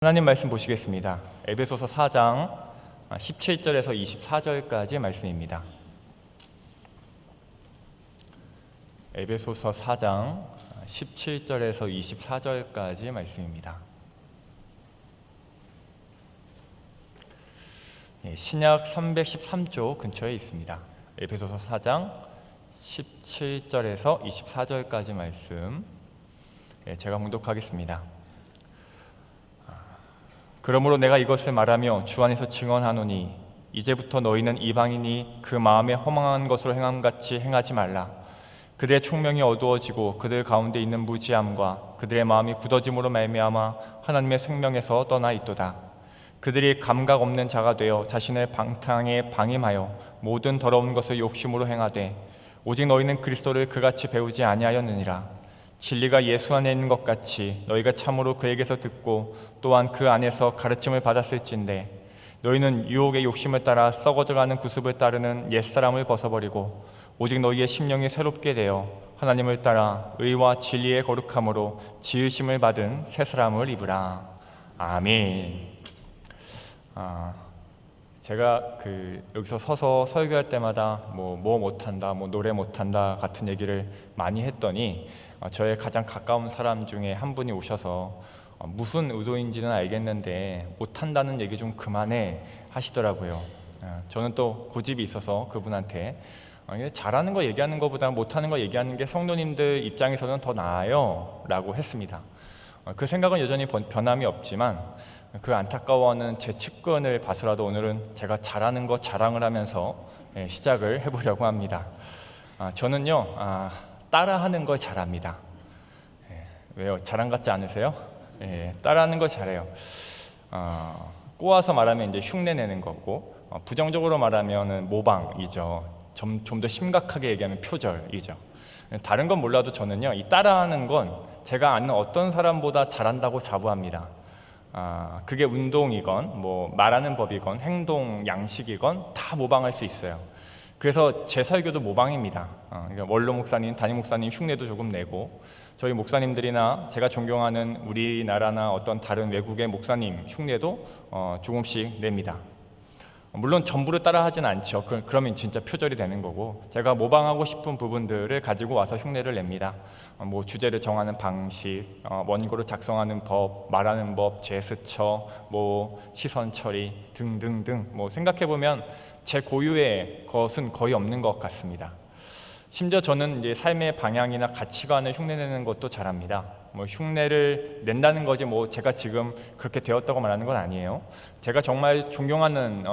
하나님 말씀 보시겠습니다. 에베소서 4장 17절에서 24절까지 말씀입니다. 에베소서 4장 17절에서 24절까지 말씀입니다. 신약 313조 근처에 있습니다. 에베소서 4장 17절에서 24절까지 말씀 제가 봉독하겠습니다. 그러므로 내가 이것을 말하며 주 안에서 증언하노니 이제부터 너희는 이방인이 그 마음에 허망한 것으로 행함같이 행하지 말라. 그들의 총명이 어두워지고 그들 가운데 있는 무지함과 그들의 마음이 굳어짐으로 말미암아 하나님의 생명에서 떠나 있도다. 그들이 감각 없는 자가 되어 자신의 방탕에 방임하여 모든 더러운 것을 욕심으로 행하되 오직 너희는 그리스도를 그같이 배우지 아니하였느니라. 진리가 예수 안에 있는 것 같이 너희가 참으로 그에게서 듣고 또한 그 안에서 가르침을 받았을진데 너희는 유혹의 욕심을 따라 썩어져가는 구습을 따르는 옛사람을 벗어버리고 오직 너희의 심령이 새롭게 되어 하나님을 따라 의와 진리의 거룩함으로 지으심을 받은 새 사람을 입으라. 아멘. 제가 여기서 서서 설교할 때마다 뭐 못한다, 노래 못한다 같은 얘기를 많이 했더니 저의 가장 가까운 사람 중에 한 분이 오셔서 무슨 의도인지는 알겠는데 못한다는 얘기 좀 그만해 하시더라고요. 저는 또 고집이 있어서 그분한테 잘하는 거 얘기하는 것보다 못하는 거 얘기하는 게 성도님들 입장에서는 더 나아요 라고 했습니다. 그 생각은 여전히 변함이 없지만 그 안타까워하는 제 측근을 봐서라도 오늘은 제가 잘하는 거 자랑을 하면서 시작을 해보려고 합니다. 저는요 따라하는 걸 잘합니다. 왜요? 자랑 같지 않으세요? 따라하는 걸 잘해요. 꼬아서 말하면 이제 흉내 내는 거고, 부정적으로 말하면 모방이죠. 좀 더 심각하게 얘기하면 표절이죠. 다른 건 몰라도 저는요 이 따라하는 건 제가 아는 어떤 사람보다 잘한다고 자부합니다. 그게 운동이건 말하는 법이건 행동 양식이건 다 모방할 수 있어요. 그래서 제 설교도 모방입니다. 그러니까 원로 목사님, 담임 목사님 흉내도 조금 내고 저희 목사님들이나 제가 존경하는 우리나라나 어떤 다른 외국의 목사님 흉내도 조금씩 냅니다. 물론 전부를 따라하진 않죠. 그러면 진짜 표절이 되는 거고 제가 모방하고 싶은 부분들을 가지고 와서 흉내를 냅니다. 주제를 정하는 방식, 원고를 작성하는 법, 말하는 법, 제스처, 시선 처리 등등등 생각해보면 제 고유의 것은 거의 없는 것 같습니다. 심지어 저는 이제 삶의 방향이나 가치관을 흉내내는 것도 잘합니다. 흉내를 낸다는 거지 제가 지금 그렇게 되었다고 말하는 건 아니에요. 제가 정말 존경하는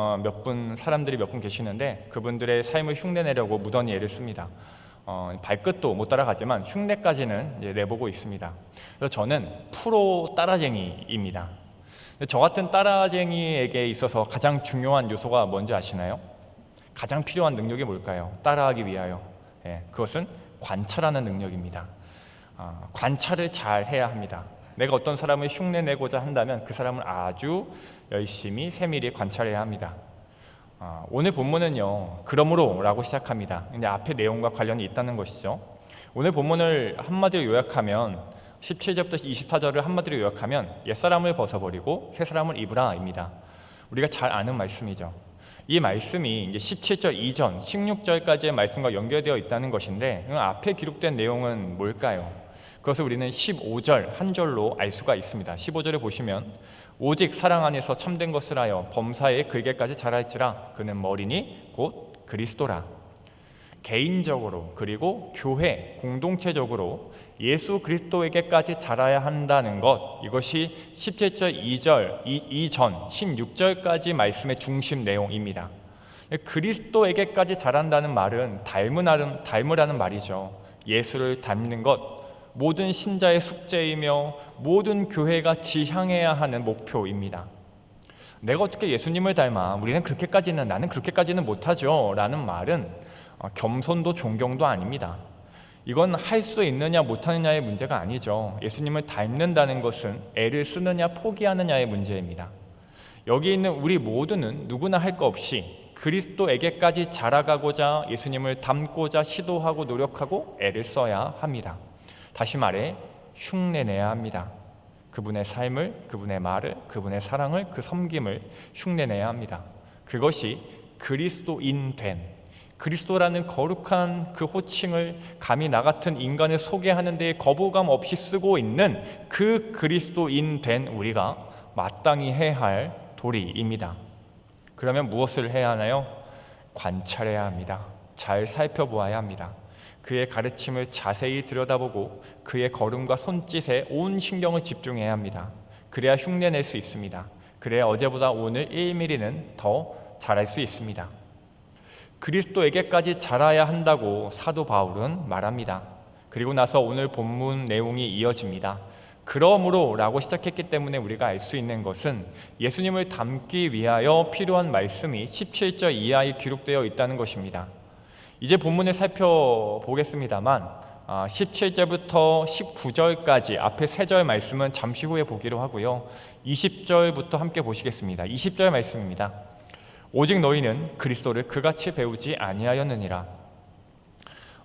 사람들이 몇 분 계시는데 그분들의 삶을 흉내내려고 무던히 애를 씁니다. 발끝도 못 따라가지만 흉내까지는 이제 내보고 있습니다. 그래서 저는 프로 따라쟁이입니다. 저 같은 따라쟁이에게 있어서 가장 중요한 요소가 뭔지 아시나요? 가장 필요한 능력이 뭘까요? 따라하기 위하여 그것은 관찰하는 능력입니다. 관찰을 잘 해야 합니다. 내가 어떤 사람을 흉내내고자 한다면 그 사람을 아주 열심히 세밀히 관찰해야 합니다. 오늘 본문은요 그러므로 라고 시작합니다. 근데 앞에 내용과 관련이 있다는 것이죠. 오늘 본문을 한마디로 요약하면 17절부터 24절을 한마디로 요약하면 옛사람을 벗어버리고 새 사람을 입으라 입니다. 우리가 잘 아는 말씀이죠. 이 말씀이 이제 17절 이전 16절까지의 말씀과 연결되어 있다는 것인데 앞에 기록된 내용은 뭘까요? 그것을 우리는 15절 한 절로 알 수가 있습니다. 15절에 보시면 오직 사랑 안에서 참된 것을 하여 범사에 그에게까지 자랄지라 그는 머리니 곧 그리스도라. 개인적으로 그리고 교회 공동체적으로 예수 그리스도에게까지 자라야 한다는 것, 이것이 17절 2절 이전 16절까지 말씀의 중심 내용입니다. 그리스도에게까지 자란다는 말은 닮으라는 말이죠. 예수를 닮는 것, 모든 신자의 숙제이며 모든 교회가 지향해야 하는 목표입니다. 내가 어떻게 예수님을 닮아? 나는 그렇게까지는 못하죠 라는 말은 겸손도 존경도 아닙니다. 이건 할 수 있느냐 못하느냐의 문제가 아니죠. 예수님을 닮는다는 것은 애를 쓰느냐 포기하느냐의 문제입니다. 여기 있는 우리 모두는 누구나 할 거 없이 그리스도에게까지 자라가고자 예수님을 닮고자 시도하고 노력하고 애를 써야 합니다. 다시 말해 흉내내야 합니다. 그분의 삶을, 그분의 말을, 그분의 사랑을, 그 섬김을 흉내내야 합니다. 그것이 그리스도인 된, 그리스도라는 거룩한 그 호칭을 감히 나 같은 인간을 소개하는 데에 거부감 없이 쓰고 있는 그 그리스도인 된 우리가 마땅히 해야 할 도리입니다. 그러면 무엇을 해야 하나요? 관찰해야 합니다. 잘 살펴보아야 합니다. 그의 가르침을 자세히 들여다보고 그의 걸음과 손짓에 온 신경을 집중해야 합니다. 그래야 흉내낼 수 있습니다. 그래야 어제보다 오늘 1mm는 더 잘할 수 있습니다. 그리스도에게까지 자라야 한다고 사도 바울은 말합니다. 그리고 나서 오늘 본문 내용이 이어집니다. 그러므로 라고 시작했기 때문에 우리가 알 수 있는 것은 예수님을 닮기 위하여 필요한 말씀이 17절 이하에 기록되어 있다는 것입니다. 이제 본문을 살펴보겠습니다만 17절부터 19절까지 앞에 3절 말씀은 잠시 후에 보기로 하고요. 20절부터 함께 보시겠습니다. 20절 말씀입니다. 오직 너희는 그리스도를 그같이 배우지 아니하였느니라.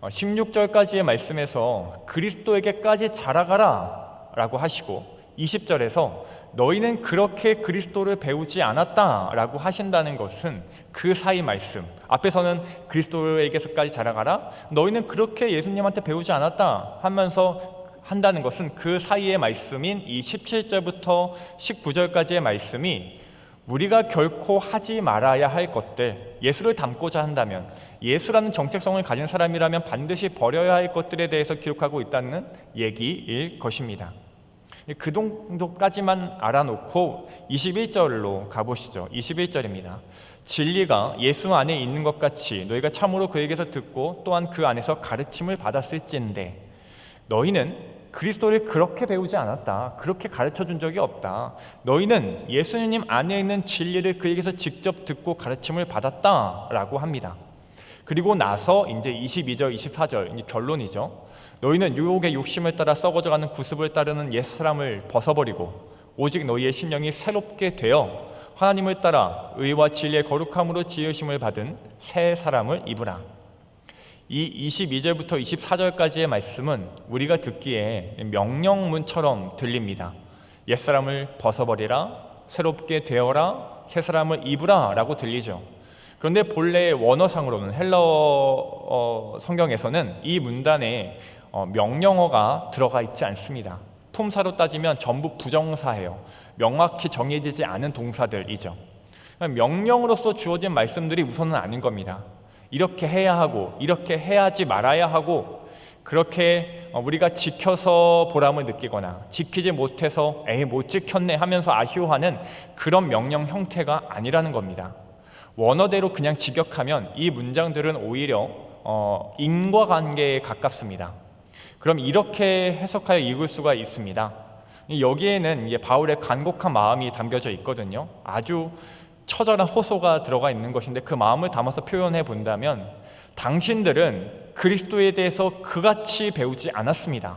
16절까지의 말씀에서 그리스도에게까지 자라가라 라고 하시고 20절에서 너희는 그렇게 그리스도를 배우지 않았다 라고 하신다는 것은 그 사이 말씀, 앞에서는 그리스도에게서까지 자라가라, 너희는 그렇게 예수님한테 배우지 않았다 하면서 한다는 것은 그 사이의 말씀인 이 17절부터 19절까지의 말씀이 우리가 결코 하지 말아야 할 것들, 예수를 닮고자 한다면, 예수라는 정체성을 가진 사람이라면 반드시 버려야 할 것들에 대해서 기록하고 있다는 얘기일 것입니다. 그 정도까지만 알아놓고 21절로 가보시죠. 21절입니다. 진리가 예수 안에 있는 것 같이 너희가 참으로 그에게서 듣고 또한 그 안에서 가르침을 받았을진데 너희는 그리스도를 그렇게 배우지 않았다. 그렇게 가르쳐준 적이 없다. 너희는 예수님 안에 있는 진리를 그에게서 직접 듣고 가르침을 받았다라고 합니다. 그리고 나서 이제 22절, 24절 이제 결론이죠. 너희는 유혹의 욕심을 따라 썩어져가는 구습을 따르는 옛사람을 벗어버리고 오직 너희의 심령이 새롭게 되어 하나님을 따라 의와 진리의 거룩함으로 지으심을 받은 새 사람을 입으라. 이 22절부터 24절까지의 말씀은 우리가 듣기에 명령문처럼 들립니다. 옛사람을 벗어버리라, 새롭게 되어라, 새 사람을 입으라 라고 들리죠. 그런데 본래의 원어상으로는 헬라어 성경에서는 이 문단에 명령어가 들어가 있지 않습니다. 품사로 따지면 전부 부정사예요. 명확히 정해지지 않은 동사들이죠. 명령으로서 주어진 말씀들이 우선은 아닌 겁니다. 이렇게 해야 하고 이렇게 해야지 말아야 하고 그렇게 우리가 지켜서 보람을 느끼거나 지키지 못해서 에이 못 지켰네 하면서 아쉬워하는 그런 명령 형태가 아니라는 겁니다. 원어대로 그냥 직역하면 이 문장들은 오히려 인과관계에 가깝습니다. 그럼 이렇게 해석하여 읽을 수가 있습니다. 여기에는 바울의 간곡한 마음이 담겨져 있거든요. 아주 처절한 호소가 들어가 있는 것인데 그 마음을 담아서 표현해 본다면 당신들은 그리스도에 대해서 그같이 배우지 않았습니다.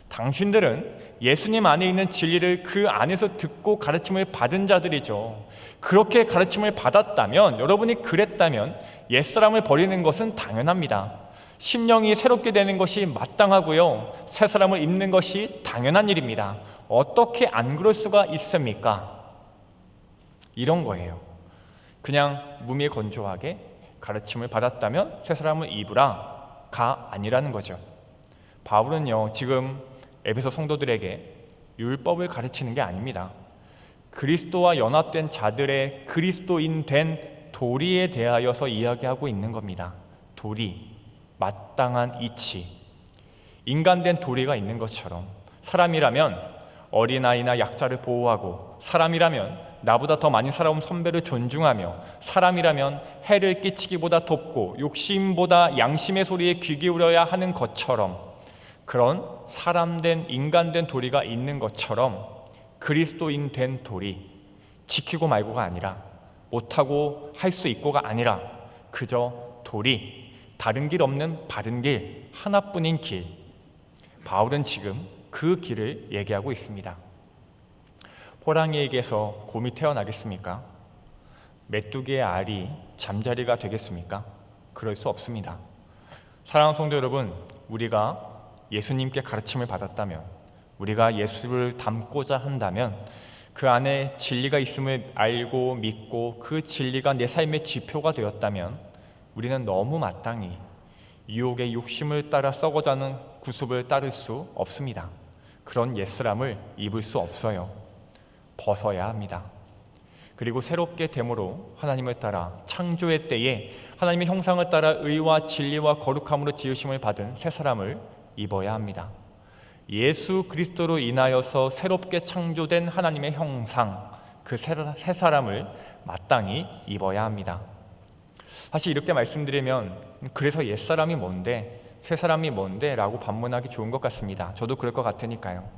당신들은 예수님 안에 있는 진리를 그 안에서 듣고 가르침을 받은 자들이죠. 그렇게 가르침을 받았다면, 여러분이 그랬다면 옛사람을 버리는 것은 당연합니다. 심령이 새롭게 되는 것이 마땅하고요. 새 사람을 입는 것이 당연한 일입니다. 어떻게 안 그럴 수가 있습니까? 이런 거예요. 그냥 무미건조하게 가르침을 받았다면 새 사람을 입으라가 아니라는 거죠. 바울은요 지금 에베소 성도들에게 율법을 가르치는 게 아닙니다. 그리스도와 연합된 자들의 그리스도인 된 도리에 대하여서 이야기하고 있는 겁니다. 도리, 마땅한 이치, 인간된 도리가 있는 것처럼 사람이라면 어린아이나 약자를 보호하고, 사람이라면 나보다 더 많이 살아온 선배를 존중하며, 사람이라면 해를 끼치기보다 돕고 욕심보다 양심의 소리에 귀 기울여야 하는 것처럼, 그런 사람된 인간된 도리가 있는 것처럼 그리스도인 된 도리, 지키고 말고가 아니라, 못하고 할 수 있고가 아니라 그저 도리, 다른 길 없는 바른 길, 하나뿐인 길. 바울은 지금 그 길을 얘기하고 있습니다. 호랑이에게서 곰이 태어나겠습니까? 메뚜기의 알이 잠자리가 되겠습니까? 그럴 수 없습니다. 사랑하는 성도 여러분, 우리가 예수님께 가르침을 받았다면, 우리가 예수를 닮고자 한다면 그 안에 진리가 있음을 알고 믿고 그 진리가 내 삶의 지표가 되었다면 우리는 너무 마땅히 유혹의 욕심을 따라 썩어가는 구습을 따를 수 없습니다. 그런 옛사람을 입을 수 없어요. 벗어야 합니다. 그리고 새롭게 됨으로 하나님을 따라 창조의 때에 하나님의 형상을 따라 의와 진리와 거룩함으로 지으심을 받은 새 사람을 입어야 합니다. 예수 그리스도로 인하여서 새롭게 창조된 하나님의 형상, 그 새 사람을 마땅히 입어야 합니다. 사실 이렇게 말씀드리면 그래서 옛사람이 뭔데 새 사람이 뭔데 라고 반문하기 좋은 것 같습니다. 저도 그럴 것 같으니까요.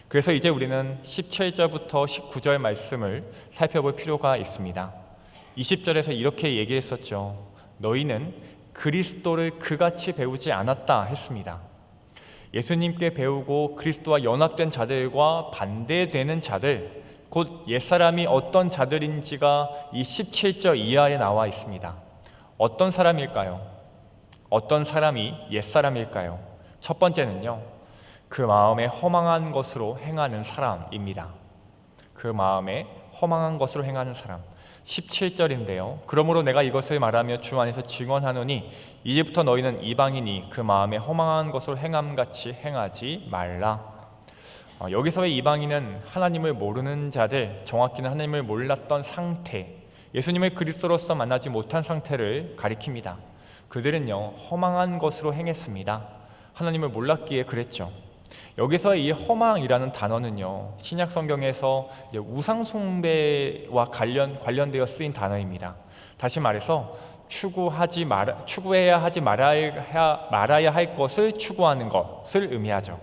그래서 이제 우리는 17절부터 19절 말씀을 살펴볼 필요가 있습니다. 20절에서 이렇게 얘기했었죠. 너희는 그리스도를 그같이 배우지 않았다 했습니다. 예수님께 배우고 그리스도와 연합된 자들과 반대되는 자들, 곧 옛사람이 어떤 자들인지가 이 17절 이하에 나와 있습니다. 어떤 사람일까요? 어떤 사람이 옛사람일까요? 첫 번째는요, 그 마음에 허망한 것으로 행하는 사람입니다. 그 마음에 허망한 것으로 행하는 사람. 17절인데요. 그러므로 내가 이것을 말하며 주 안에서 증언하노니 이제부터 너희는 이방인이 그 마음에 허망한 것으로 행함같이 행하지 말라. 여기서의 이방인은 하나님을 모르는 자들, 정확히는 하나님을 몰랐던 상태, 예수님을 그리스도로서 만나지 못한 상태를 가리킵니다. 그들은요, 허망한 것으로 행했습니다. 하나님을 몰랐기에 그랬죠. 여기서 이 허망이라는 단어는요, 신약 성경에서 우상 숭배와 관련되어 쓰인 단어입니다. 다시 말해서 추구해야 하지 말아야 할 것을 추구하는 것을 의미하죠.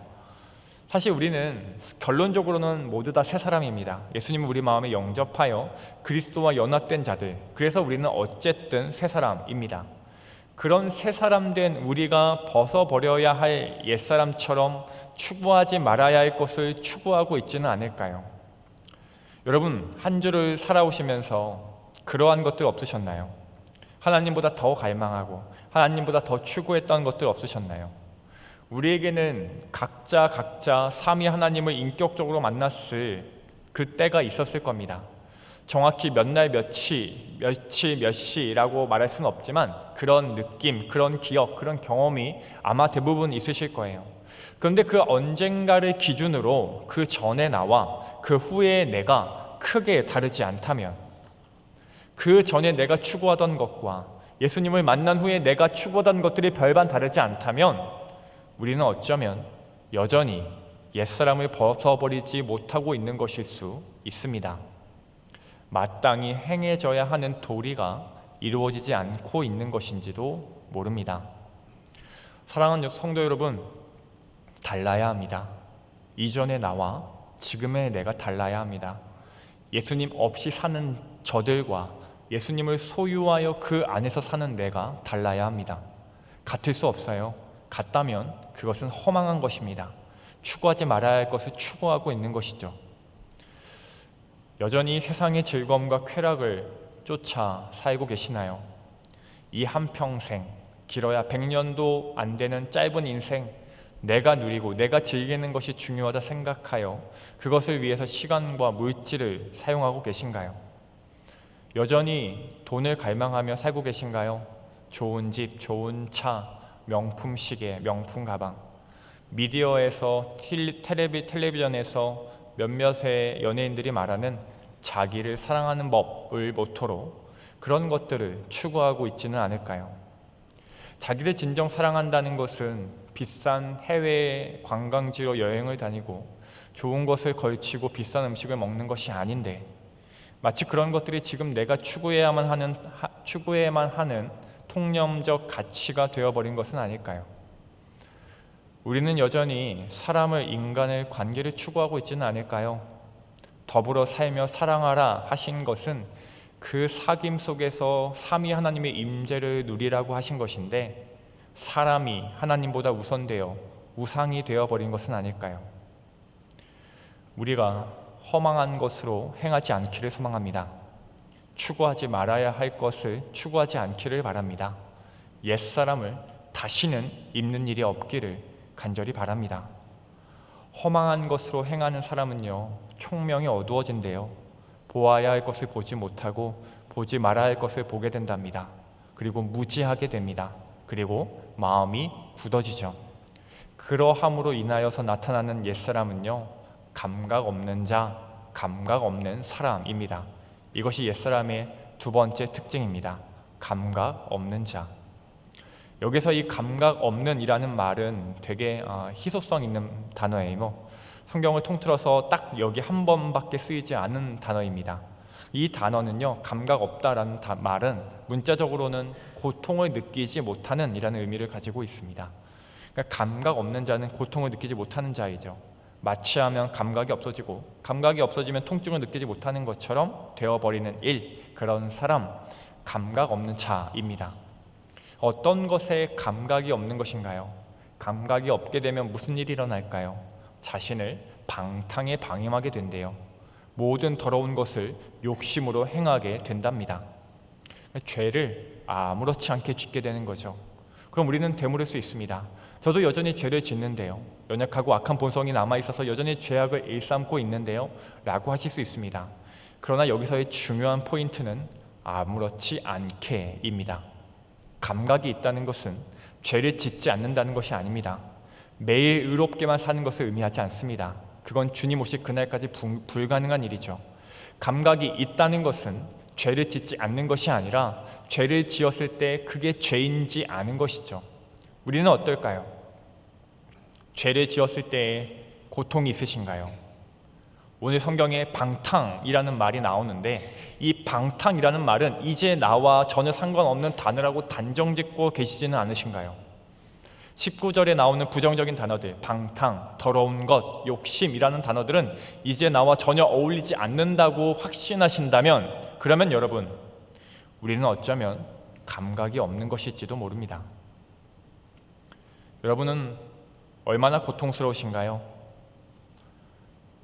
사실 우리는 결론적으로는 모두 다 새 사람입니다. 예수님은 우리 마음에 영접하여 그리스도와 연합된 자들, 그래서 우리는 어쨌든 새 사람입니다. 그런 새 사람 된 우리가 벗어버려야 할 옛사람처럼 추구하지 말아야 할 것을 추구하고 있지는 않을까요? 여러분, 한 주를 살아오시면서 그러한 것들 없으셨나요? 하나님보다 더 갈망하고 하나님보다 더 추구했던 것들 없으셨나요? 우리에게는 각자 삼위 하나님을 인격적으로 만났을 그 때가 있었을 겁니다. 정확히 몇 날 며칠 몇 시라고 말할 수는 없지만 그런 느낌, 그런 기억, 그런 경험이 아마 대부분 있으실 거예요. 그런데 그 언젠가를 기준으로 그 전에 나와 그 후에 내가 크게 다르지 않다면, 그 전에 내가 추구하던 것과 예수님을 만난 후에 내가 추구하던 것들이 별반 다르지 않다면 우리는 어쩌면 여전히 옛사람을 벗어버리지 못하고 있는 것일 수 있습니다. 마땅히 행해져야 하는 도리가 이루어지지 않고 있는 것인지도 모릅니다. 사랑하는 성도 여러분, 달라야 합니다. 이전의 나와 지금의 내가 달라야 합니다. 예수님 없이 사는 저들과 예수님을 소유하여 그 안에서 사는 내가 달라야 합니다. 같을 수 없어요. 같다면 그것은 허망한 것입니다. 추구하지 말아야 할 것을 추구하고 있는 것이죠. 여전히 세상의 즐거움과 쾌락을 쫓아 살고 계시나요? 이 한평생, 길어야 100년도 안 되는 짧은 인생, 내가 누리고 내가 즐기는 것이 중요하다 생각하여 그것을 위해서 시간과 물질을 사용하고 계신가요? 여전히 돈을 갈망하며 살고 계신가요? 좋은 집, 좋은 차, 명품 시계, 명품 가방, 미디어에서 텔레비전에서 몇몇의 연예인들이 말하는 자기를 사랑하는 법을 모토로 그런 것들을 추구하고 있지는 않을까요? 자기를 진정 사랑한다는 것은 비싼 해외 관광지로 여행을 다니고 좋은 것을 걸치고 비싼 음식을 먹는 것이 아닌데, 마치 그런 것들이 지금 내가 추구해야만 하는 통념적 가치가 되어버린 것은 아닐까요? 우리는 여전히 인간을 관계를 추구하고 있지는 않을까요? 더불어 살며 사랑하라 하신 것은 그 사귐 속에서 삼위 하나님의 임재를 누리라고 하신 것인데, 사람이 하나님보다 우선되어 우상이 되어버린 것은 아닐까요? 우리가 허망한 것으로 행하지 않기를 소망합니다. 추구하지 말아야 할 것을 추구하지 않기를 바랍니다. 옛사람을 다시는 입는 일이 없기를 간절히 바랍니다. 허망한 것으로 행하는 사람은요, 총명이 어두워진대요. 보아야 할 것을 보지 못하고 보지 말아야 할 것을 보게 된답니다. 그리고 무지하게 됩니다. 그리고 마음이 굳어지죠. 그러함으로 인하여서 나타나는 옛사람은요, 감각 없는 자, 감각 없는 사람입니다. 이것이 옛사람의 두 번째 특징입니다. 감각 없는 자. 여기서 이 감각 없는 이라는 말은 되게 희소성 있는 단어예요. 성경을 통틀어서 딱 여기 한 번밖에 쓰이지 않은 단어입니다. 이 단어는요, 감각 없다라는 말은 문자적으로는 고통을 느끼지 못하는 이라는 의미를 가지고 있습니다. 그러니까 감각 없는 자는 고통을 느끼지 못하는 자이죠. 마취하면 감각이 없어지고 감각이 없어지면 통증을 느끼지 못하는 것처럼 되어버리는 그런 사람, 감각 없는 자입니다. 어떤 것에 감각이 없는 것인가요? 감각이 없게 되면 무슨 일이 일어날까요? 자신을 방탕에 방임하게 된대요. 모든 더러운 것을 욕심으로 행하게 된답니다. 죄를 아무렇지 않게 짓게 되는 거죠. 그럼 우리는 되물을 수 있습니다. 저도 여전히 죄를 짓는데요, 연약하고 악한 본성이 남아있어서 여전히 죄악을 일삼고 있는데요 라고 하실 수 있습니다. 그러나 여기서의 중요한 포인트는 아무렇지 않게입니다. 감각이 있다는 것은 죄를 짓지 않는다는 것이 아닙니다. 매일 의롭게만 사는 것을 의미하지 않습니다. 그건 주님 오실 그날까지 불가능한 일이죠. 감각이 있다는 것은 죄를 짓지 않는 것이 아니라 죄를 지었을 때 그게 죄인지 아는 것이죠. 우리는 어떨까요? 죄를 지었을 때에 고통이 있으신가요? 오늘 성경에 방탕이라는 말이 나오는데, 이 방탕이라는 말은 이제 나와 전혀 상관없는 단어라고 단정짓고 계시지는 않으신가요? 19절에 나오는 부정적인 단어들, 방탕, 더러운 것, 욕심이라는 단어들은 이제 나와 전혀 어울리지 않는다고 확신하신다면, 그러면 여러분, 우리는 어쩌면 감각이 없는 것일지도 모릅니다. 여러분은 얼마나 고통스러우신가요?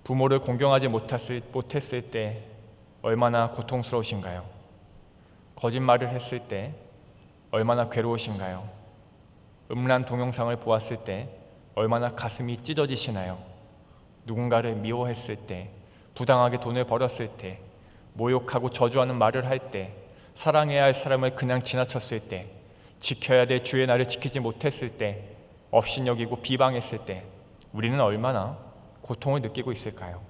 부모를 공경하지 못했을 때 얼마나 고통스러우신가요? 거짓말을 했을 때 얼마나 괴로우신가요? 음란 동영상을 보았을 때 얼마나 가슴이 찢어지시나요? 누군가를 미워했을 때, 부당하게 돈을 벌었을 때, 모욕하고 저주하는 말을 할 때, 사랑해야 할 사람을 그냥 지나쳤을 때, 지켜야 될 주의 날을 지키지 못했을 때, 업신여기고 비방했을 때 우리는 얼마나 고통을 느끼고 있을까요?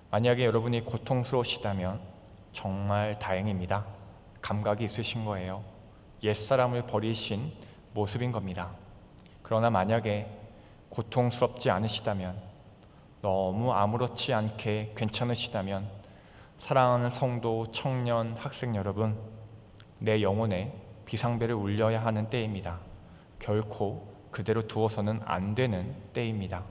만약에 여러분이 고통스러우시다면 정말 다행입니다. 감각이 있으신 거예요. 옛사람을 버리신 모습인 겁니다. 그러나 만약에 고통스럽지 않으시다면, 너무 아무렇지 않게 괜찮으시다면, 사랑하는 성도, 청년, 학생 여러분, 내 영혼에 비상벨을 울려야 하는 때입니다. 결코 그대로 두어서는 안 되는 때입니다.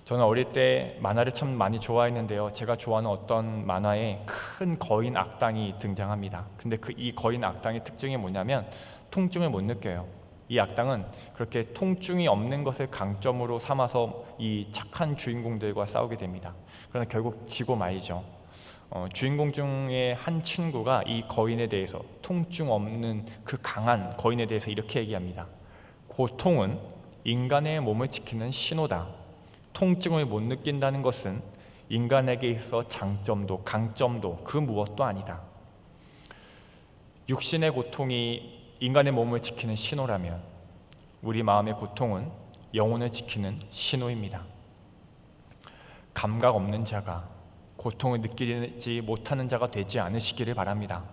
저는 어릴 때 만화를 참 많이 좋아했는데요, 제가 좋아하는 어떤 만화에 큰 거인 악당이 등장합니다. 근데 이 거인 악당의 특징이 뭐냐면 통증을 못 느껴요. 이 악당은 그렇게 통증이 없는 것을 강점으로 삼아서 이 착한 주인공들과 싸우게 됩니다. 그러나 결국 지고 말이죠. 주인공 중에 한 친구가 이 거인에 대해서, 통증 없는 그 강한 거인에 대해서 이렇게 얘기합니다. 고통은 인간의 몸을 지키는 신호다. 통증을 못 느낀다는 것은 인간에게 있어 장점도 강점도 그 무엇도 아니다. 육신의 고통이 인간의 몸을 지키는 신호라면 우리 마음의 고통은 영혼을 지키는 신호입니다. 감각 없는 자가 고통을 느끼지 못하는 자가 되지 않으시기를 바랍니다.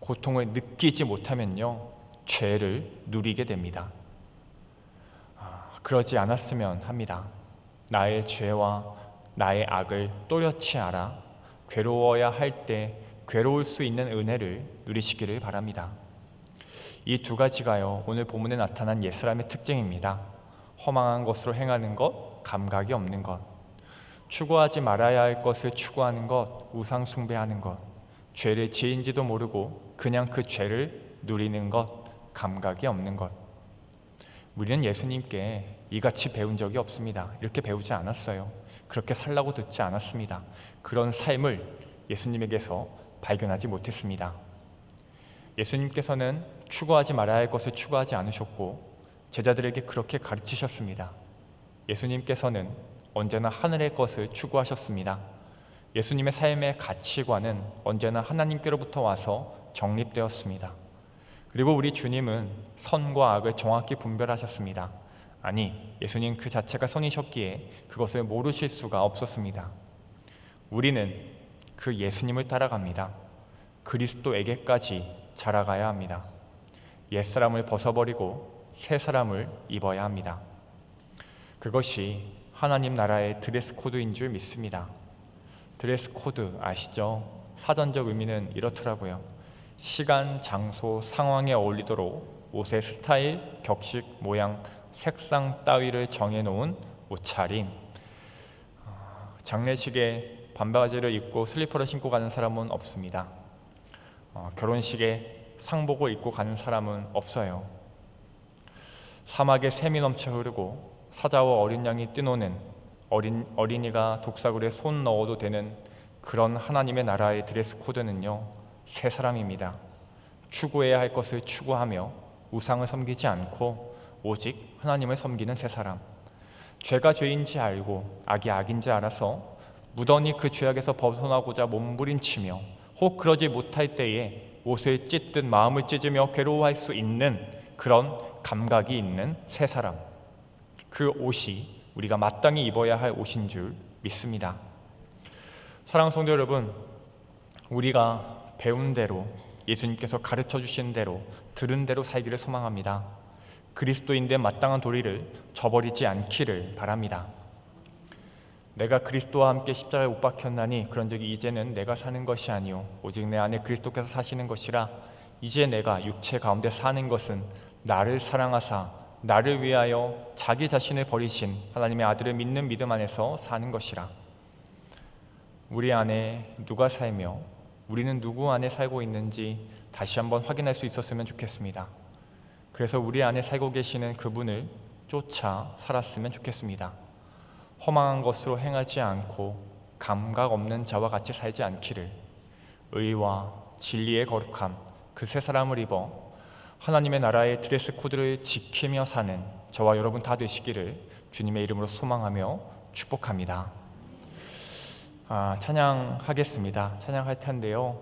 고통을 느끼지 못하면요, 죄를 누리게 됩니다. 그러지 않았으면 합니다. 나의 죄와 나의 악을 또렷이 알아 괴로워야 할 때 괴로울 수 있는 은혜를 누리시기를 바랍니다. 이 두 가지가요, 오늘 본문에 나타난 옛사람의 특징입니다. 허망한 것으로 행하는 것, 감각이 없는 것. 추구하지 말아야 할 것을 추구하는 것, 우상 숭배하는 것. 죄를 지은지도 모르고 그냥 그 죄를 누리는 것, 감각이 없는 것. 우리는 예수님께 이같이 배운 적이 없습니다. 이렇게 배우지 않았어요. 그렇게 살라고 듣지 않았습니다. 그런 삶을 예수님에게서 발견하지 못했습니다. 예수님께서는 추구하지 말아야 할 것을 추구하지 않으셨고 제자들에게 그렇게 가르치셨습니다. 예수님께서는 언제나 하늘의 것을 추구하셨습니다. 예수님의 삶의 가치관은 언제나 하나님께로부터 와서 정립되었습니다. 그리고 우리 주님은 선과 악을 정확히 분별하셨습니다. 아니, 예수님 그 자체가 선이셨기에 그것을 모르실 수가 없었습니다. 우리는 그 예수님을 따라갑니다. 그리스도에게까지 자라가야 합니다. 옛사람을 벗어버리고 새 사람을 입어야 합니다. 그것이 하나님 나라의 드레스 코드인 줄 믿습니다. 드레스 코드 아시죠? 사전적 의미는 이렇더라고요. 시간, 장소, 상황에 어울리도록 옷의 스타일, 격식, 모양, 색상 따위를 정해놓은 옷차림. 장례식에 반바지를 입고 슬리퍼를 신고 가는 사람은 없습니다. 결혼식에 상복을 입고 가는 사람은 없어요. 사막에 샘이 넘쳐 흐르고 사자와 어린 양이 뛰노는 어린이가 독사굴에 손 넣어도 되는 그런 하나님의 나라의 드레스 코드는요, 새 사람입니다. 추구해야 할 것을 추구하며 우상을 섬기지 않고 오직 하나님을 섬기는 새 사람. 죄가 죄인지 알고 악이 악인지 알아서 무던히 그 죄악에서 벗어나고자 몸부림치며 혹 그러지 못할 때에 옷을 찢듯 마음을 찢으며 괴로워할 수 있는 그런 감각이 있는 새 사람. 그 옷이 우리가 마땅히 입어야 할 옷인 줄 믿습니다. 사랑하는 성도 여러분, 우리가 배운 대로, 예수님께서 가르쳐 주신 대로, 들은 대로 살기를 소망합니다. 그리스도인된 마땅한 도리를 저버리지 않기를 바랍니다. 내가 그리스도와 함께 십자가에 못 박혔나니 그런즉 이제는 내가 사는 것이 아니요 오직 내 안에 그리스도께서 사시는 것이라. 이제 내가 육체 가운데 사는 것은 나를 사랑하사 나를 위하여 자기 자신을 버리신 하나님의 아들을 믿는 믿음 안에서 사는 것이라. 우리 안에 누가 살며 우리는 누구 안에 살고 있는지 다시 한번 확인할 수 있었으면 좋겠습니다. 그래서 우리 안에 살고 계시는 그분을 쫓아 살았으면 좋겠습니다. 허망한 것으로 행하지 않고 감각 없는 자와 같이 살지 않기를, 의와 진리의 거룩함 그 새 사람을 입어 하나님의 나라의 드레스 코드를 지키며 사는 저와 여러분 다 되시기를 주님의 이름으로 소망하며 축복합니다. 찬양하겠습니다. 찬양할 텐데요.